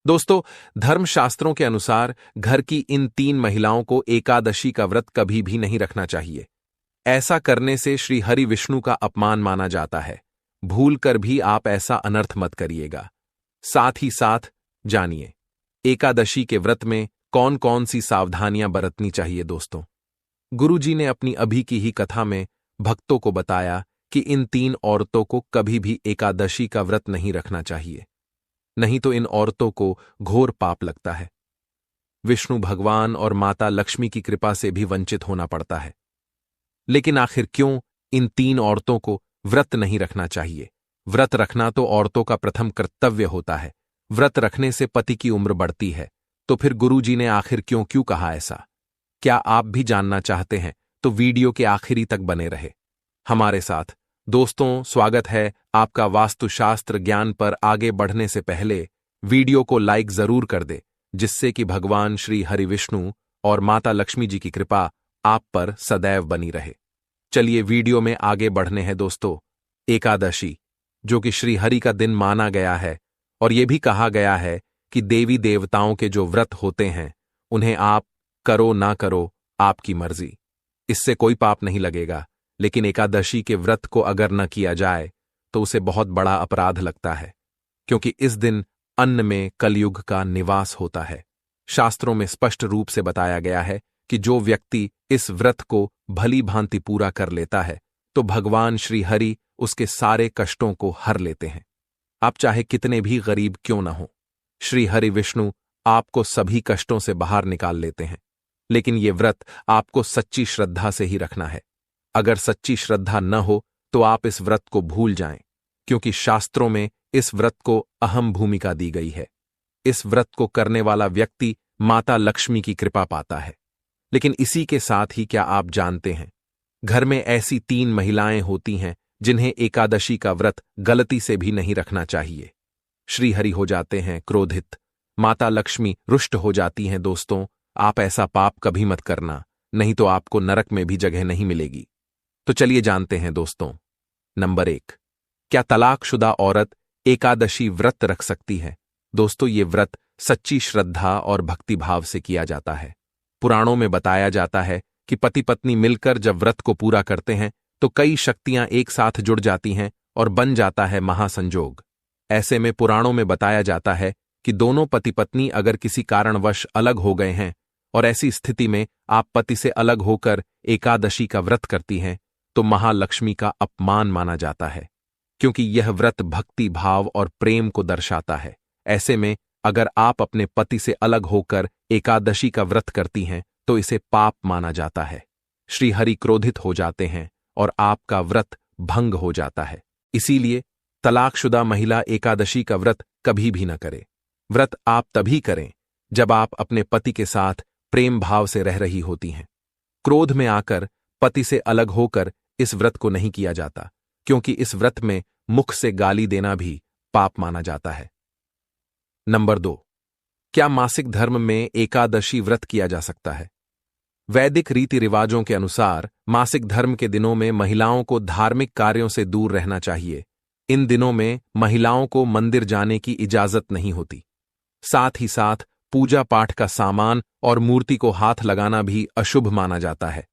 दोस्तों, धर्मशास्त्रों के अनुसार घर की इन 3 महिलाओं को एकादशी का व्रत कभी भी नहीं रखना चाहिए। ऐसा करने से श्री हरि विष्णु का अपमान माना जाता है। भूल कर भी आप ऐसा अनर्थ मत करिएगा। साथ ही साथ जानिए एकादशी के व्रत में कौन कौन सी सावधानियां बरतनी चाहिए। दोस्तों, गुरुजी ने अपनी अभी की ही कथा में भक्तों को बताया कि इन 3 औरतों को कभी भी एकादशी का व्रत नहीं रखना चाहिए, नहीं तो इन औरतों को घोर पाप लगता है। विष्णु भगवान और माता लक्ष्मी की कृपा से भी वंचित होना पड़ता है। लेकिन आखिर क्यों इन 3 औरतों को व्रत नहीं रखना चाहिए? व्रत रखना तो औरतों का प्रथम कर्तव्य होता है। व्रत रखने से पति की उम्र बढ़ती है। तो फिर गुरुजी ने आखिर क्यों क्यों कहा ऐसा? क्या आप भी जानना चाहते हैं तो वीडियो के आखिरी तक बने रहे हमारे साथ। दोस्तों, स्वागत है आपका वास्तुशास्त्र ज्ञान पर। आगे बढ़ने से पहले वीडियो को लाइक जरूर कर दे, जिससे कि भगवान श्री हरि विष्णु और माता लक्ष्मी जी की कृपा आप पर सदैव बनी रहे। चलिए वीडियो में आगे बढ़ने हैं। दोस्तों, एकादशी, जो कि श्री हरि का दिन माना गया है, और यह भी कहा गया है कि देवी देवताओं के जो व्रत होते हैं उन्हें आप करो ना करो, आपकी मर्जी, इससे कोई पाप नहीं लगेगा। लेकिन एकादशी के व्रत को अगर न किया जाए तो उसे बहुत बड़ा अपराध लगता है, क्योंकि इस दिन अन्न में कलयुग का निवास होता है। शास्त्रों में स्पष्ट रूप से बताया गया है कि जो व्यक्ति इस व्रत को भली भांति पूरा कर लेता है तो भगवान श्री हरि उसके सारे कष्टों को हर लेते हैं। आप चाहे कितने भी गरीब क्यों न हो, श्री हरि विष्णु आपको सभी कष्टों से बाहर निकाल लेते हैं। लेकिन ये व्रत आपको सच्ची श्रद्धा से ही रखना है। अगर सच्ची श्रद्धा न हो तो आप इस व्रत को भूल जाएं, क्योंकि शास्त्रों में इस व्रत को अहम भूमिका दी गई है। इस व्रत को करने वाला व्यक्ति माता लक्ष्मी की कृपा पाता है। लेकिन इसी के साथ ही क्या आप जानते हैं, घर में ऐसी 3 महिलाएं होती हैं जिन्हें एकादशी का व्रत गलती से भी नहीं रखना चाहिए। श्री हरि हो जाते हैं क्रोधित, माता लक्ष्मी रुष्ट हो जाती हैं। दोस्तों, आप ऐसा पाप कभी मत करना, नहीं तो आपको नरक में भी जगह नहीं मिलेगी। तो चलिए जानते हैं दोस्तों। नंबर 1, क्या तलाकशुदा औरत एकादशी व्रत रख सकती है? दोस्तों, ये व्रत सच्ची श्रद्धा और भक्तिभाव से किया जाता है। पुराणों में बताया जाता है कि पति पत्नी मिलकर जब व्रत को पूरा करते हैं तो कई शक्तियां एक साथ जुड़ जाती हैं और बन जाता है महासंजोग। ऐसे में पुराणों में बताया जाता है कि दोनों पति पत्नी अगर किसी कारणवश अलग हो गए हैं और ऐसी स्थिति में आप पति से अलग होकर एकादशी का व्रत करती हैं तो महालक्ष्मी का अपमान माना जाता है, क्योंकि यह व्रत भक्ति भाव और प्रेम को दर्शाता है। ऐसे में अगर आप अपने पति से अलग होकर एकादशी का व्रत करती हैं तो इसे पाप माना जाता है। श्री हरि क्रोधित हो जाते हैं और आपका व्रत भंग हो जाता है। इसीलिए तलाकशुदा महिला एकादशी का व्रत कभी भी न करे। व्रत आप तभी करें जब आप अपने पति के साथ प्रेम भाव से रह रही होती हैं। क्रोध में आकर पति से अलग होकर इस व्रत को नहीं किया जाता, क्योंकि इस व्रत में मुख से गाली देना भी पाप माना जाता है। नंबर 2, क्या मासिक धर्म में एकादशी व्रत किया जा सकता है? वैदिक रीति रिवाजों के अनुसार मासिक धर्म के दिनों में महिलाओं को धार्मिक कार्यों से दूर रहना चाहिए। इन दिनों में महिलाओं को मंदिर जाने की इजाजत नहीं होती। साथ ही साथ पूजा पाठ का सामान और मूर्ति को हाथ लगाना भी अशुभ माना जाता है।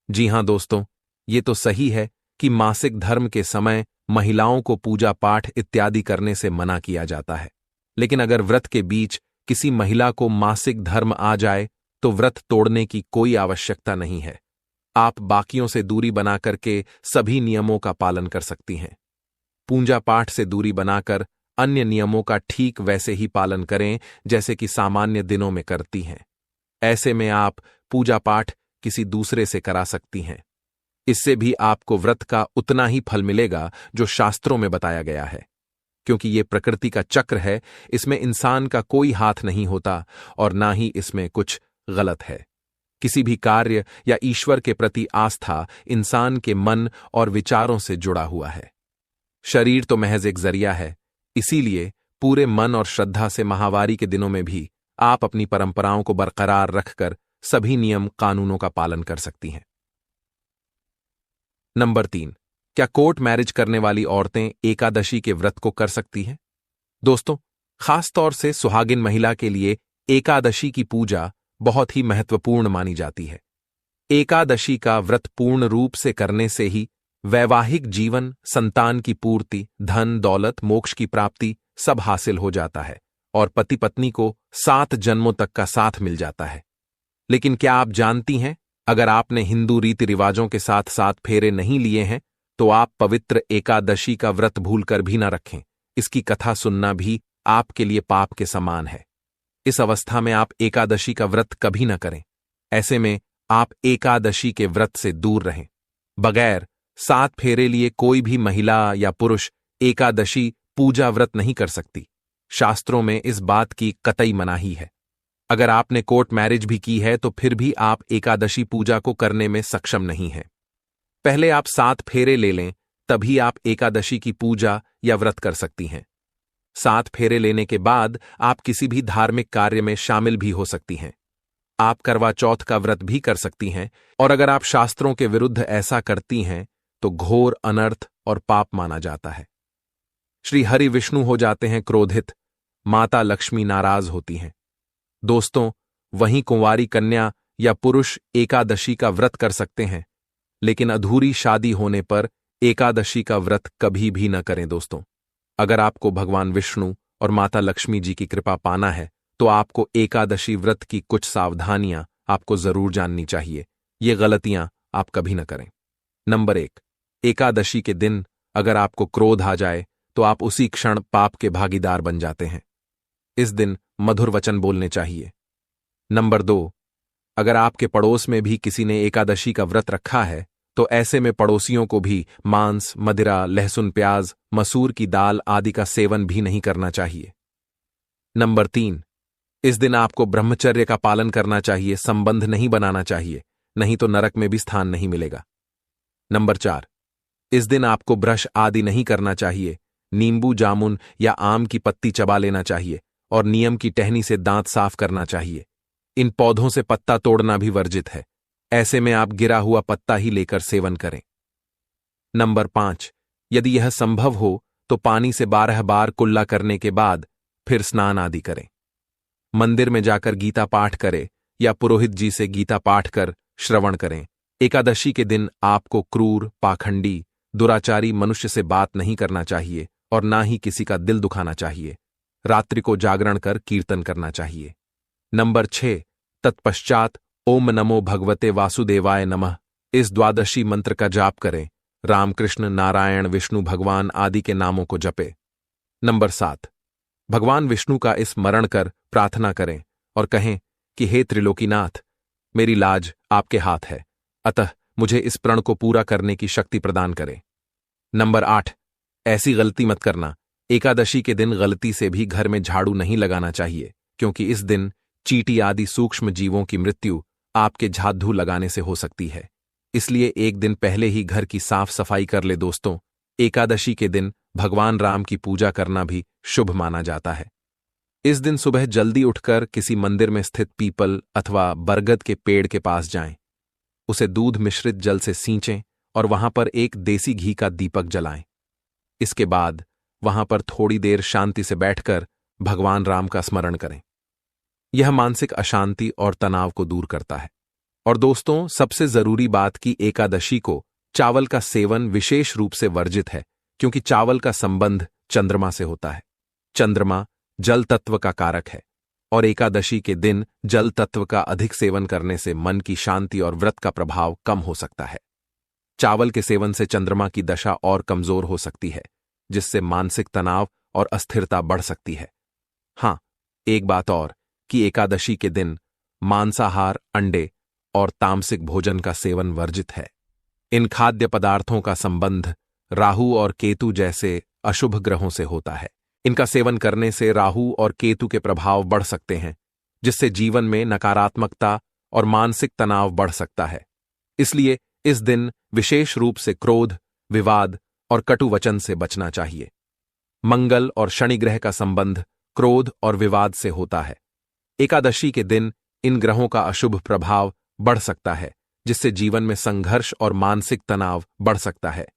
जी हां दोस्तों, ये तो सही है कि मासिक धर्म के समय महिलाओं को पूजा पाठ इत्यादि करने से मना किया जाता है। लेकिन अगर व्रत के बीच किसी महिला को मासिक धर्म आ जाए तो व्रत तोड़ने की कोई आवश्यकता नहीं है। आप बाकियों से दूरी बना करके सभी नियमों का पालन कर सकती हैं। पूजा पाठ से दूरी बनाकर अन्य नियमों का ठीक वैसे ही पालन करें जैसे कि सामान्य दिनों में करती हैं। ऐसे में आप पूजा पाठ किसी दूसरे से करा सकती हैं। इससे भी आपको व्रत का उतना ही फल मिलेगा जो शास्त्रों में बताया गया है, क्योंकि ये प्रकृति का चक्र है। इसमें इंसान का कोई हाथ नहीं होता और ना ही इसमें कुछ गलत है। किसी भी कार्य या ईश्वर के प्रति आस्था इंसान के मन और विचारों से जुड़ा हुआ है। शरीर तो महज एक जरिया है। इसीलिए पूरे मन और श्रद्धा से माहवारी के दिनों में भी आप अपनी परंपराओं को बरकरार रखकर सभी नियम कानूनों का पालन कर सकती हैं। नंबर 3, क्या कोर्ट मैरिज करने वाली औरतें एकादशी के व्रत को कर सकती हैं? दोस्तों, खासतौर से सुहागिन महिला के लिए एकादशी की पूजा बहुत ही महत्वपूर्ण मानी जाती है। एकादशी का व्रत पूर्ण रूप से करने से ही वैवाहिक जीवन, संतान की पूर्ति, धन दौलत, मोक्ष की प्राप्ति सब हासिल हो जाता है और पति पत्नी को 7 जन्मों तक का साथ मिल जाता है। लेकिन क्या आप जानती हैं, अगर आपने हिंदू रीति रिवाजों के साथ 7 फेरे नहीं लिए हैं तो आप पवित्र एकादशी का व्रत भूलकर भी न रखें। इसकी कथा सुनना भी आपके लिए पाप के समान है। इस अवस्था में आप एकादशी का व्रत कभी न करें। ऐसे में आप एकादशी के व्रत से दूर रहें। बगैर 7 फेरे लिए कोई भी महिला या पुरुष एकादशी पूजा व्रत नहीं कर सकती। शास्त्रों में इस बात की कतई मनाही है। अगर आपने कोर्ट मैरिज भी की है तो फिर भी आप एकादशी पूजा को करने में सक्षम नहीं हैं। पहले आप 7 फेरे ले लें, तभी आप एकादशी की पूजा या व्रत कर सकती हैं। 7 फेरे लेने के बाद आप किसी भी धार्मिक कार्य में शामिल भी हो सकती हैं। आप करवा चौथ का व्रत भी कर सकती हैं, और अगर आप शास्त्रों के विरुद्ध ऐसा करती हैं तो घोर अनर्थ और पाप माना जाता है। श्री हरि विष्णु हो जाते हैं क्रोधित, माता लक्ष्मी नाराज होती हैं। दोस्तों, वहीं कुंवारी कन्या या पुरुष एकादशी का व्रत कर सकते हैं, लेकिन अधूरी शादी होने पर एकादशी का व्रत कभी भी न करें। दोस्तों, अगर आपको भगवान विष्णु और माता लक्ष्मी जी की कृपा पाना है तो आपको एकादशी व्रत की कुछ सावधानियां आपको जरूर जाननी चाहिए। ये गलतियां आप कभी न करें। नंबर 1, एकादशी के दिन अगर आपको क्रोध आ जाए तो आप उसी क्षण पाप के भागीदार बन जाते हैं। इस दिन मधुर वचन बोलने चाहिए। नंबर 2, अगर आपके पड़ोस में भी किसी ने एकादशी का व्रत रखा है तो ऐसे में पड़ोसियों को भी मांस, मदिरा, लहसुन, प्याज, मसूर की दाल आदि का सेवन भी नहीं करना चाहिए। नंबर 3, इस दिन आपको ब्रह्मचर्य का पालन करना चाहिए, संबंध नहीं बनाना चाहिए, नहीं तो नरक में भी स्थान नहीं मिलेगा। नंबर 4, इस दिन आपको ब्रश आदि नहीं करना चाहिए, नींबू, जामुन या आम की पत्ती चबा लेना चाहिए और नियम की टहनी से दांत साफ करना चाहिए। इन पौधों से पत्ता तोड़ना भी वर्जित है। ऐसे में आप गिरा हुआ पत्ता ही लेकर सेवन करें। नंबर 5, यदि यह संभव हो तो पानी से 12 बार कुल्ला करने के बाद फिर स्नान आदि करें। मंदिर में जाकर गीता पाठ करें या पुरोहित जी से गीता पाठ कर श्रवण करें। एकादशी के दिन आपको क्रूर, पाखंडी, दुराचारी मनुष्य से बात नहीं करना चाहिए और ना ही किसी का दिल दुखाना चाहिए। रात्रि को जागरण कर कीर्तन करना चाहिए। नंबर 6, तत्पश्चात ओम नमो भगवते वासुदेवाय नमः इस द्वादशी मंत्र का जाप करें। रामकृष्ण, नारायण, विष्णु भगवान आदि के नामों को जपे। नंबर 7, भगवान विष्णु का स्मरण कर प्रार्थना करें और कहें कि हे त्रिलोकीनाथ, मेरी लाज आपके हाथ है, अतः मुझे इस प्रण को पूरा करने की शक्ति प्रदान करें। नंबर 8, ऐसी गलती मत करना। एकादशी के दिन गलती से भी घर में झाड़ू नहीं लगाना चाहिए, क्योंकि इस दिन चींटी आदि सूक्ष्म जीवों की मृत्यु आपके झाड़ू लगाने से हो सकती है। इसलिए एक दिन पहले ही घर की साफ सफाई कर ले। दोस्तों, एकादशी के दिन भगवान राम की पूजा करना भी शुभ माना जाता है। इस दिन सुबह जल्दी उठकर किसी मंदिर में स्थित पीपल अथवा बरगद के पेड़ के पास जाएं, उसे दूध मिश्रित जल से सींचें और वहां पर एक देसी घी का दीपक जलाएं। इसके बाद वहां पर थोड़ी देर शांति से बैठकर भगवान राम का स्मरण करें। यह मानसिक अशांति और तनाव को दूर करता है। और दोस्तों, सबसे जरूरी बात कि एकादशी को चावल का सेवन विशेष रूप से वर्जित है, क्योंकि चावल का संबंध चंद्रमा से होता है। चंद्रमा जल तत्व का कारक है और एकादशी के दिन जल तत्व का अधिक सेवन करने से मन की शांति और व्रत का प्रभाव कम हो सकता है। चावल के सेवन से चंद्रमा की दशा और कमजोर हो सकती है, जिससे मानसिक तनाव और अस्थिरता बढ़ सकती है। हां, एक बात और कि एकादशी के दिन मांसाहार, अंडे और तामसिक भोजन का सेवन वर्जित है। इन खाद्य पदार्थों का संबंध राहु और केतु जैसे अशुभ ग्रहों से होता है। इनका सेवन करने से राहु और केतु के प्रभाव बढ़ सकते हैं, जिससे जीवन में नकारात्मकता और मानसिक तनाव बढ़ सकता है। इसलिए इस दिन विशेष रूप से क्रोध, विवाद और कटु वचन से बचना चाहिए। मंगल और शनि ग्रह का संबंध क्रोध और विवाद से होता है। एकादशी के दिन इन ग्रहों का अशुभ प्रभाव बढ़ सकता है, जिससे जीवन में संघर्ष और मानसिक तनाव बढ़ सकता है।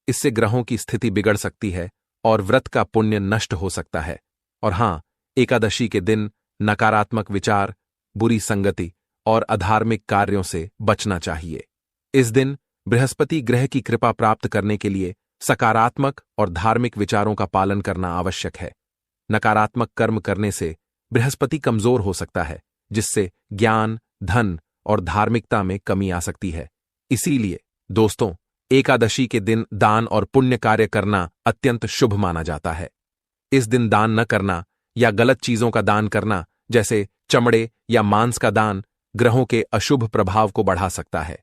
इससे ग्रहों की स्थिति बिगड़ सकती है और व्रत का पुण्य नष्ट हो सकता है। और हां, एकादशी के दिन नकारात्मक विचार, बुरी संगति और अधार्मिक कार्यों से बचना चाहिए। इस दिन बृहस्पति ग्रह की कृपा प्राप्त करने के लिए सकारात्मक और धार्मिक विचारों का पालन करना आवश्यक है। नकारात्मक कर्म करने से बृहस्पति कमजोर हो सकता है, जिससे ज्ञान, धन और धार्मिकता में कमी आ सकती है। इसीलिए दोस्तों, एकादशी के दिन दान और पुण्य कार्य करना अत्यंत शुभ माना जाता है। इस दिन दान न करना या गलत चीजों का दान करना, जैसे चमड़े या मांस का दान, ग्रहों के अशुभ प्रभाव को बढ़ा सकता है।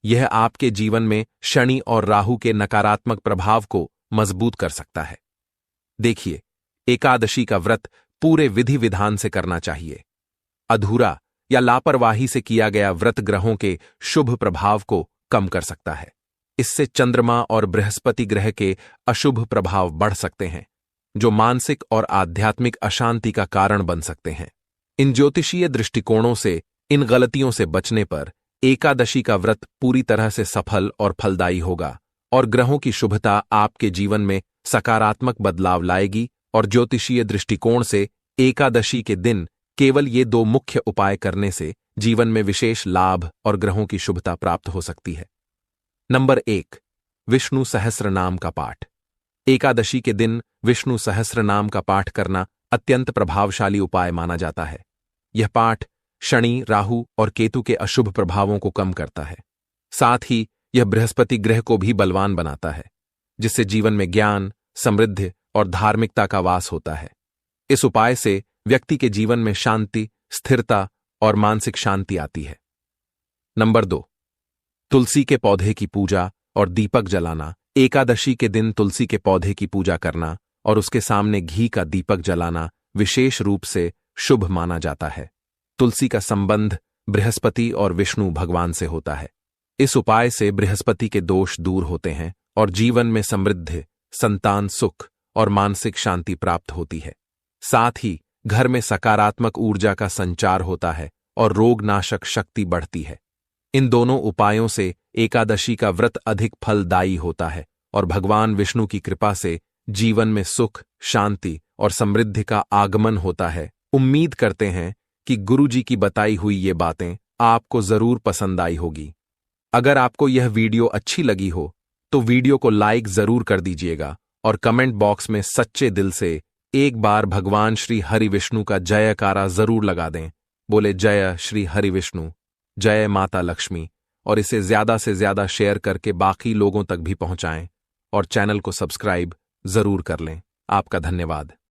यह आपके जीवन में शनि और राहु के नकारात्मक प्रभाव को मजबूत कर सकता है। देखिए, एकादशी का व्रत पूरे विधि विधान से करना चाहिए। अधूरा या लापरवाही से किया गया व्रत ग्रहों के शुभ प्रभाव को कम कर सकता है। इससे चंद्रमा और बृहस्पति ग्रह के अशुभ प्रभाव बढ़ सकते हैं, जो मानसिक और आध्यात्मिक अशांति का कारण बन सकते हैं। इन ज्योतिषीय दृष्टिकोणों से इन गलतियों से बचने पर एकादशी का व्रत पूरी तरह से सफल और फलदायी होगा और ग्रहों की शुभता आपके जीवन में सकारात्मक बदलाव लाएगी। और ज्योतिषीय दृष्टिकोण से एकादशी के दिन केवल ये 2 मुख्य उपाय करने से जीवन में विशेष लाभ और ग्रहों की शुभता प्राप्त हो सकती है। नंबर 1, विष्णु सहस्र नाम का पाठ। एकादशी के दिन विष्णु सहस्र नाम का पाठ करना अत्यंत प्रभावशाली उपाय माना जाता है। यह पाठ शनि, राहु और केतु के अशुभ प्रभावों को कम करता है। साथ ही यह बृहस्पति ग्रह को भी बलवान बनाता है, जिससे जीवन में ज्ञान, समृद्धि और धार्मिकता का वास होता है। इस उपाय से व्यक्ति के जीवन में शांति, स्थिरता और मानसिक शांति आती है। नंबर 2, तुलसी के पौधे की पूजा और दीपक जलाना। एकादशी के दिन तुलसी के पौधे की पूजा करना और उसके सामने घी का दीपक जलाना विशेष रूप से शुभ माना जाता है। तुलसी का संबंध बृहस्पति और विष्णु भगवान से होता है। इस उपाय से बृहस्पति के दोष दूर होते हैं और जीवन में समृद्धि, संतान सुख और मानसिक शांति प्राप्त होती है। साथ ही घर में सकारात्मक ऊर्जा का संचार होता है और रोगनाशक शक्ति बढ़ती है। इन दोनों उपायों से एकादशी का व्रत अधिक फलदायी होता है और भगवान विष्णु की कृपा से जीवन में सुख, शांति और समृद्धि का आगमन होता है। उम्मीद करते हैं कि गुरुजी की बताई हुई ये बातें आपको जरूर पसंद आई होगी। अगर आपको यह वीडियो अच्छी लगी हो तो वीडियो को लाइक जरूर कर दीजिएगा और कमेंट बॉक्स में सच्चे दिल से एक बार भगवान श्री हरि विष्णु का जयकारा जरूर लगा दें। बोले जय श्री हरि विष्णु, जय माता लक्ष्मी। और इसे ज्यादा से ज्यादा शेयर करके बाकी लोगों तक भी पहुंचाएं और चैनल को सब्सक्राइब जरूर कर लें। आपका धन्यवाद।